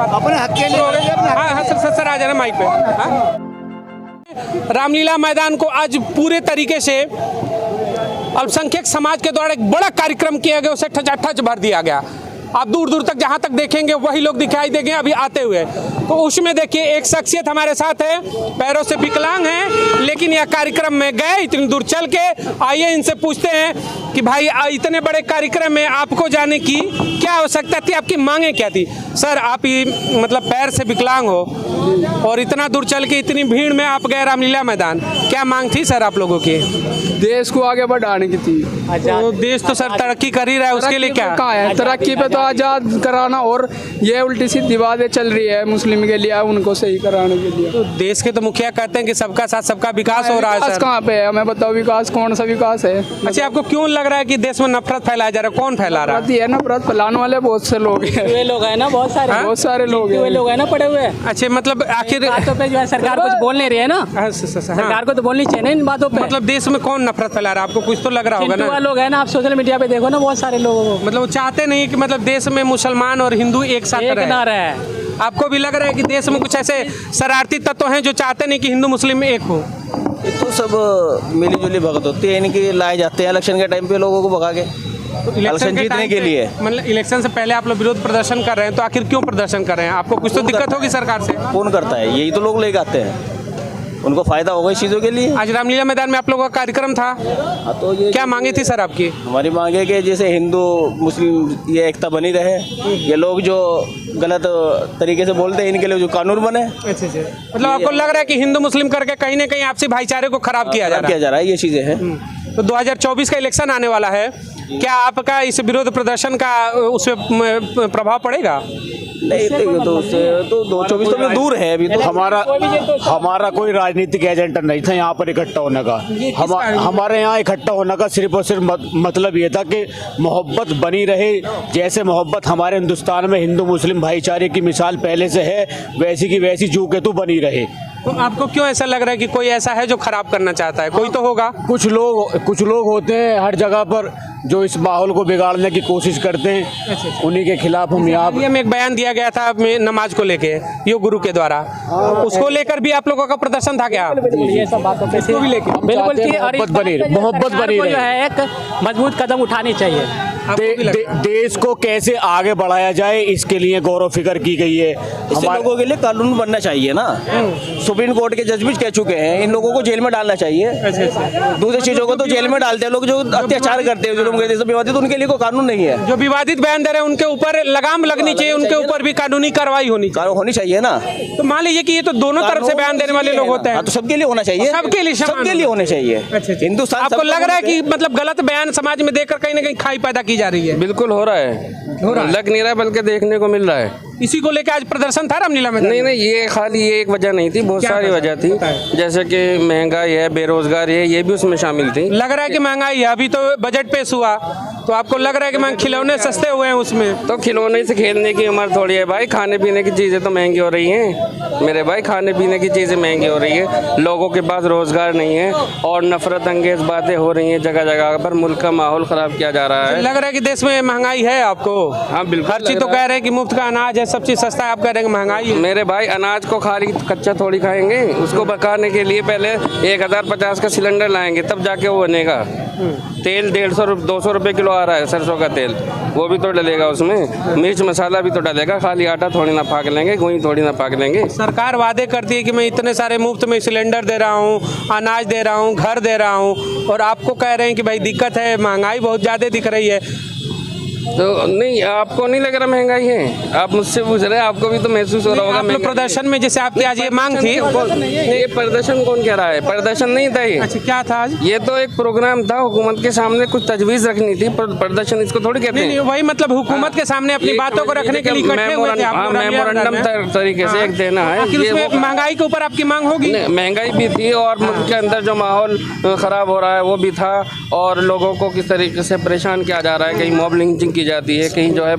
अपने हक के लिए। हाँ सर आ जाना माइक पे। रामलीला मैदान को आज पूरे तरीके से अल्पसंख्यक समाज के द्वारा एक बड़ा कार्यक्रम किया गया, उसे ठच भर दिया गया। आप दूर दूर तक जहां तक देखेंगे वही लोग दिखाई देंगे अभी आते हुए। तो उसमें देखिए एक शख्सियत हमारे साथ है, पैरों से विकलांग है, लेकिन यह कार्यक्रम में गए इतनी दूर चल के। आइए इनसे पूछते हैं कि भाई इतने बड़े कार्यक्रम में आपको जाने की क्या आवश्यकता थी, आपकी मांगे क्या थी? सर आप ही मतलब पैर से विकलांग हो और इतना दूर चल के इतनी भीड़ में आप गए रामलीला मैदान, क्या मांग थी सर आप लोगों की? देश को आगे बढ़ाने की थी। तो देश तो सर तरक्की कर ही रहा है, उसके लिए क्या कहाँ है तरक्की पे? तो आजाद कराना, और ये उल्टी सीधी बातें चल रही है मुस्लिम के लिए, उनको सही कराने के लिए। तो देश के तो मुखिया कहते हैं कि सबका साथ सबका विकास हो रहा है सर। कहाँ पे है हमें बताओ, विकास कौन सा विकास है? अच्छा आपको क्यों लग रहा है कि देश में नफरत फैलाया जा रहा है? कौन फैला रहा है? नफरत फैलाने वाले बहुत से लोग हैं। वे लोग हैं ना, बहुत सारे लोग वे लोग हैं ना पड़े हुए। अच्छा मतलब आखिर बातों पे जो है सरकार कुछ बोल नहीं रही है ना, सरकार को तो बोलनी चाहिए ना इन बातों पे। मतलब देश में कौन नफरत फैला रहा है? आपको कुछ तो लग रहा होगा ना। लोग हैं ना, आप सोशल मीडिया पे देखो ना, बहुत सारे लोगों को मतलब वो चाहते नहीं कि मतलब देश में मुसलमान और हिंदू एक साथ रहे। आपको भी लग रहा है कि देश में कुछ ऐसे शरारती तत्व हैं जो चाहते नहीं कि हिंदू मुस्लिम एक हो? तो सब मिली जुली भगत होती है, इनकी लाए जाते हैं इलेक्शन के टाइम पे लोगों को भगा के, इलेक्शन जीतने के लिए। मतलब इलेक्शन से पहले आप लोग विरोध प्रदर्शन कर रहे हैं, तो आखिर क्यों प्रदर्शन कर रहे हैं? आपको कुछ तो दिक्कत होगी सरकार से। कौन करता है? यही तो लोग लेके आते हैं, उनको फायदा होगा इस चीज़ों के लिए। आज रामलीला मैदान में आप लोगों का कार्यक्रम था, तो ये क्या मांगे थी सर आपकी? हमारी मांग है कि जैसे हिंदू मुस्लिम ये एकता बनी रहे, ये लोग जो गलत तरीके से बोलते हैं इनके लिए जो कानून बने। अच्छा मतलब आपको लग रहा है कि हिंदू मुस्लिम करके कहीं ना कहीं आपसी भाईचारे को खराब किया जा रहा है? ये चीज़ें हैं। तो 2024 का इलेक्शन आने वाला है, क्या आपका इस विरोध प्रदर्शन का उस पर प्रभाव पड़ेगा? नहीं तो उससे तो 2024 तो दूर है अभी। तो हमारा कोई राजनीतिक एजेंडा नहीं था यहाँ पर इकट्ठा होने का। हमारे यहाँ इकट्ठा होने का सिर्फ और सिर्फ मतलब ये था कि मोहब्बत बनी रहे। जैसे मोहब्बत हमारे हिंदुस्तान में हिंदू मुस्लिम भाईचारे की मिसाल पहले से है, वैसी की वैसी जू के तू बनी रहे। तो आपको क्यों ऐसा लग रहा है कि कोई ऐसा है जो खराब करना चाहता है? कोई तो होगा। कुछ लोग होते हैं हर जगह पर जो इस माहौल को बिगाड़ने की कोशिश करते हैं, उन्हीं के खिलाफ हम यहाँ में एक बयान दिया गया था नमाज को लेके योग गुरु के द्वारा, उसको लेकर भी आप लोगों का प्रदर्शन था क्या? ये सब बातों पे मोहब्बत बनी रहे, एक मजबूत कदम उठानी चाहिए। देश को कैसे आगे बढ़ाया जाए इसके लिए गौर फिक्र की गई है। हमारे लोगों के लिए कानून बनना चाहिए ना। सुप्रीम कोर्ट के जज भी कह चुके हैं इन लोगों को जेल में डालना चाहिए। दूसरी चीजों को तो जेल में डालते हैं लोग जो अत्याचार करते हैं, जुल्म करते हैं, विवादित, उनके लिए कोई कानून नहीं है। जो विवादित बयान दे रहे हैं उनके ऊपर लगाम लगनी चाहिए, उनके ऊपर भी कानूनी कार्रवाई होनी चाहिए ना। तो मान लीजिए कि ये तो दोनों तरफ से बयान देने वाले लोग होते हैं, तो सबके लिए होना चाहिए, सबके लिए होने चाहिए। हिंदुस्तान आपको लग रहा है कि मतलब गलत बयान समाज में देकर कहीं ना कहीं खाई पैदा की जा रही है? बिल्कुल हो रहा है, लग नहीं रहा है बल्कि देखने को मिल रहा है। इसी को लेकर आज प्रदर्शन था रामलीला में? नहीं, ये खाली ये एक वजह नहीं थी, बहुत सारी वजह थी, जैसे कि महंगाई है, बेरोजगारी है, ये भी उसमें शामिल थी। लग रहा है कि महंगाई है, अभी तो बजट पेश हुआ, तो आपको लग रहा है कि खिलौने सस्ते हुए हैं उसमें? तो खिलौने से खेलने की उम्र थोड़ी है भाई, खाने पीने की चीज़ें तो महंगी हो रही हैं मेरे भाई, खाने पीने की चीज़ें महंगी हो रही है, लोगों के पास रोजगार नहीं है और नफरत अंगेज बातें हो रही हैं, जगह जगह पर मुल्क का माहौल खराब किया जा रहा है। लग रहा है कि देश में महंगाई है आपको? हाँ बिल्कुल, हर चीज तो कह रहे हैं कि मुफ्त का अनाज है, सब चीज सस्ता है, आप कह रहे हैं महंगाई है। मेरे भाई अनाज को खाली कच्चा थोड़ी खाएंगे, उसको पकाने के लिए पहले 1050 का सिलेंडर लाएंगे तब जाके वो बनेगा। तेल 150-200 रुपये किलो आ रहा है सरसों का तेल, वो भी तो डलेगा उसमें, मिर्च मसाला भी तो डलेगा, खाली आटा थोड़ी ना पाक लेंगे, गोई थोड़ी ना पाक लेंगे। सरकार वादे करती है कि मैं इतने सारे मुफ्त में सिलेंडर दे रहा हूँ, अनाज दे रहा हूँ, घर दे रहा हूँ, और आपको कह रहे हैं कि भाई दिक्कत है, महंगाई बहुत ज़्यादा दिख रही है। तो नहीं, आपको नहीं लग रहा महंगाई है? आप मुझसे पूछ रहे हैं, आपको भी तो महसूस हो रहा होगा। आप प्रदर्शन में जैसे आपकी आज ये मांग थी, ये प्रदर्शन कौन कह रहा है? प्रदर्शन नहीं था ये। अच्छा क्या था आज? ये तो एक प्रोग्राम था, हुकूमत के सामने कुछ तजवीज रखनी थी, प्रदर्शन इसको थोड़ी कहते हैं। वही मतलब हुकूमत के सामने अपनी बातों को रखने के लिए मेमोरेंडम तरीके से एक देना है। महंगाई के ऊपर आपकी मांग होगी? महंगाई भी थी और मुल्क के अंदर जो माहौल खराब हो रहा है वो भी था, और लोगों को किस तरीके से परेशान किया जा रहा है, कहीं मॉब लिंचिंग मीटिंग की जाती है, कहीं जो है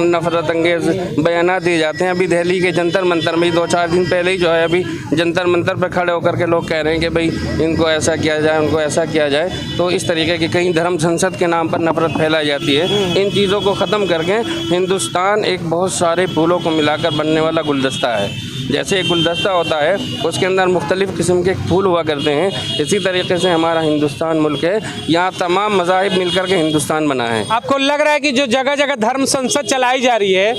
नफरत अंगेज बयान दिए जाते हैं। अभी दिल्ली के जंतर मंतर में 2-4 दिन पहले ही जो है अभी जंतर मंतर पर खड़े होकर के लोग कह रहे हैं कि भाई इनको ऐसा किया जाए, उनको ऐसा किया जाए। तो इस तरीके की कहीं धर्म संसद के नाम पर नफरत फैलाई जाती है। इन चीज़ों को ख़त्म करके हिंदुस्तान एक बहुत सारे फूलों को मिलाकर बनने वाला गुलदस्ता है। जैसे एक गुलदस्ता होता है उसके अंदर मुख्तलिफ़ किस्म के फूल हुआ करते हैं, इसी तरीके से हमारा हिंदुस्तान मुल्क है। यहाँ तमाम मज़ाहिब मिलकर के हिंदुस्तान बना है। आपको लग रहा है कि जो जगह जगह धर्म संसद चलाई जा रही है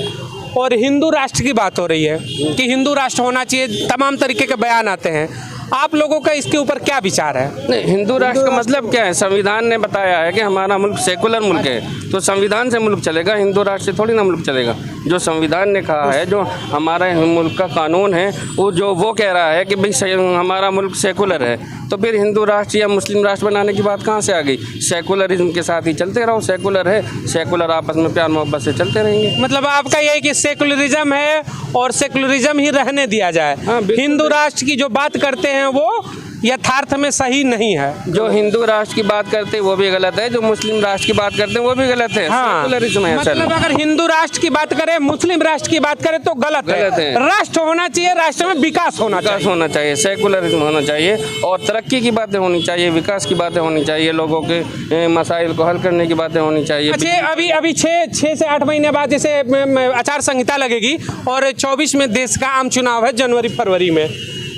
और हिंदू राष्ट्र की बात हो रही है कि हिंदू राष्ट्र होना चाहिए, तमाम तरीके के बयान आते हैं, आप लोगों का इसके ऊपर क्या विचार है? नहीं, हिंदू राष्ट्र का मतलब क्या है? संविधान ने बताया है कि हमारा मुल्क सेकुलर मुल्क है, तो संविधान से मुल्क चलेगा, हिंदू राष्ट्र से थोड़ी ना मुल्क चलेगा। जो संविधान ने कहा है, जो हमारे मुल्क का कानून है, वो कह रहा है कि भाई हमारा मुल्क सेकुलर है, तो फिर हिंदू राष्ट्र या मुस्लिम राष्ट्र बनाने की बात कहाँ से आ गई? सेकुलरिज्म के साथ ही चलते रहो, सेकुलर है, सेकुलर आपस में प्यार मोहब्बत से चलते रहेंगे। मतलब आपका यही कि सेकुलरिज्म है और सेकुलरिज्म ही रहने दिया जाए। हाँ, हिंदू राष्ट्र की जो बात करते हैं वो यथार्थ में सही नहीं है। जो हिंदू राष्ट्र की बात करते हैं वो भी गलत है, जो मुस्लिम राष्ट्र की बात करते हैं वो भी गलत है। हाँ, सेकुलरिज्म है। मतलब अगर हिंदू राष्ट्र की बात करें, मुस्लिम राष्ट्र की बात करें तो गलत है। राष्ट्र होना चाहिए, राष्ट्र में विकास होना चाहिए, सेकुलरिज्म होना चाहिए और तरक्की की बातें होनी चाहिए, विकास की बातें होनी चाहिए, लोगों के मसाइल को हल करने की बातें होनी चाहिए। अच्छा, अभी 6 से 8 महीने बाद जैसे आचार संहिता लगेगी और 24 में देश का आम चुनाव है, जनवरी फरवरी में।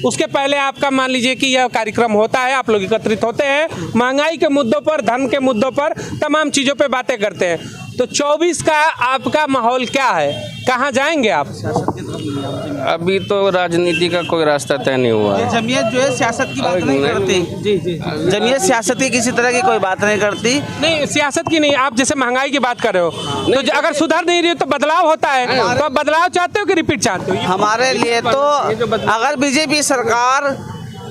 उसके पहले आपका मान लीजिए कि यह कार्यक्रम होता है, आप लोग एकत्रित होते हैं, महंगाई के मुद्दों पर, धर्म के मुद्दों पर, तमाम चीज़ों पे बातें करते हैं। तो 24 का आपका माहौल क्या है? कहाँ जाएंगे आप? अभी तो राजनीति का कोई रास्ता तय नहीं हुआ है। जमीयत जो है सियासत की बात नहीं करती। जी। जमीयत सियासत की किसी तरह की कोई बात नहीं करती। नहीं, सियासत की नहीं, आप जैसे महंगाई की बात कर रहे हो, तो अगर सुधर नहीं रही हो तो बदलाव होता है, तो आप बदलाव चाहते हो कि रिपीट चाहते हो? हमारे लिए तो अगर बीजेपी सरकार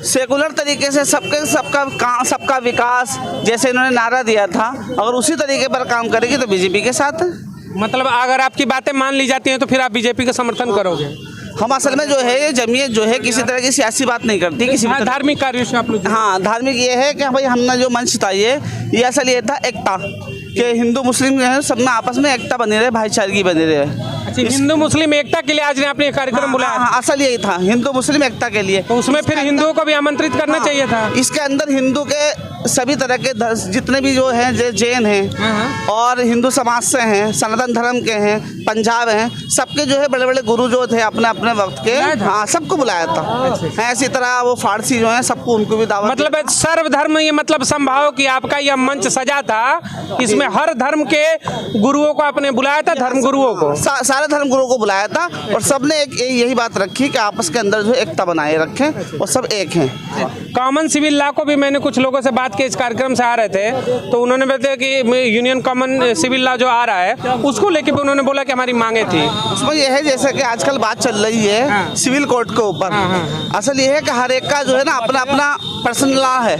सेकुलर तरीके से सबका विकास जैसे इन्होंने नारा दिया था, अगर उसी तरीके पर काम करेगी तो बीजेपी के साथ है। मतलब अगर आपकी बातें मान ली जाती हैं तो फिर आप बीजेपी का समर्थन करोगे? हम असल में जो है ये जमीयत जो है किसी तरह की सियासी बात नहीं करती, किसी भी धार्मिक कार्यों से आप लोग। हाँ, धार्मिक ये है कि भाई हमने जो मंच था ये असल ये था एकता, कि हिंदू मुस्लिम जो है सब में आपस में एकता बनी रहे, भाईचारगी बनी रहे। अच्छा, हिंदू मुस्लिम एकता के लिए आज ने आपने कार्यक्रम बुलाया? हाँ, असल यही था, हिंदू मुस्लिम एकता के लिए। तो उसमें फिर हिंदुओं को भी आमंत्रित करना चाहिए था। इसके अंदर हिंदू के सभी तरह के जितने भी जो हैं, जैन हैं और हिंदू समाज से हैं, सनातन धर्म के हैं, पंजाब हैं, सबके जो है बड़े बड़े गुरु जो थे अपने अपने वक्त के, हाँ, सबको बुलाया था। ऐसी तरह वो फारसी जो है सबको, उनको भी दावत। मतलब सर्वधर्म, ये मतलब संभाव कि आपका यह मंच सजा था, इसमें हर धर्म के गुरुओं को आपने बुलाया था, धर्म गुरुओं को, सारे धर्म गुरुओं को बुलाया था और सबने एक यही बात रखी कि आपस के अंदर जो एकता बनाए रखें और सब एक हैं। कॉमन सिविल लॉ को भी मैंने कुछ लोगों से बात की, इस कार्यक्रम से आ रहे थे, तो उन्होंने बताया कि यूनियन कॉमन सिविल लॉ जो आ रहा है उसको लेके भी उन्होंने बोला कि हमारी मांगे थी। उसमें यह है जैसे कि आजकल बात चल रही है सिविल कोड के ऊपर। असल ये है कि हर एक का जो है ना अपना अपना पर्सनल लॉ है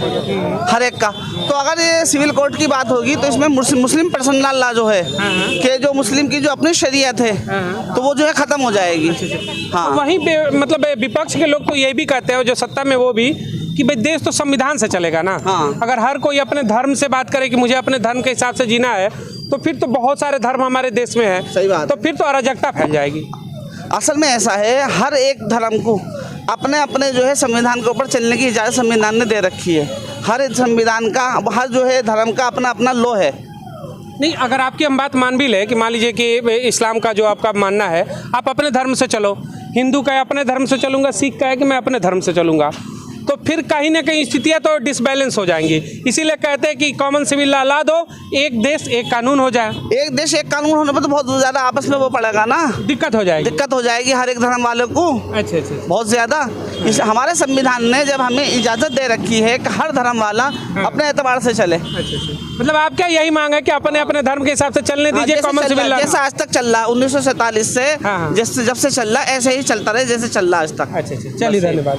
हर एक का। तो अगर ये सिविल कोड की बात होगी तो इसमें मुस्लिम पर्सनल लॉ जो है कि जो मुस्लिम की जो अपनी शरीयत है तो वो जो है खत्म हो जाएगी। हाँ, वहीं पे मतलब विपक्ष के लोग तो ये भी कहते हैं, जो सत्ता में वो भी, कि भाई देश तो संविधान से चलेगा ना। हाँ। अगर हर कोई अपने धर्म से बात करे कि मुझे अपने धर्म के हिसाब से जीना है, तो फिर तो बहुत सारे धर्म हमारे देश में है। सही बात। तो फिर तो अराजकता फैल जाएगी। असल में ऐसा है, हर एक धर्म को अपने अपने जो है संविधान के ऊपर चलने की इजाज़त संविधान ने दे रखी है। हर एक संविधान का, हर जो है धर्म का अपना अपना लॉ है। नहीं, अगर आपकी हम बात मान भी ले कि मान लीजिए कि इस्लाम का जो आपका मानना है, आप अपने धर्म से चलो, हिंदू का है अपने धर्म से चलूँगा, सिख का है कि मैं अपने धर्म से चलूँगा, तो फिर कहीं ना कहीं स्थितियाँ तो डिसबैलेंस हो जाएंगी। इसीलिए कहते हैं कि कॉमन सिविल लॉ ला दो, एक देश एक कानून हो जाए। एक देश एक कानून होने पर तो बहुत ज़्यादा आपस में वो पड़ेगा ना, दिक्कत हो जाएगी हर एक धर्म वालों को। अच्छा, बहुत ज़्यादा। हमारे संविधान ने जब हमें इजाज़त दे रखी है कि हर धर्म वाला अपने एतबार से चले। मतलब आप क्या यही मांग है कि अपने अपने धर्म के हिसाब से चलने दीजिए कॉमन सिविल लॉ? जैसा आज तक चल रहा है 1947 से, जब से चल रहा है ऐसे ही चलता रहे जैसे चल रहा है आज तक। अच्छा, चलिए, धन्यवाद।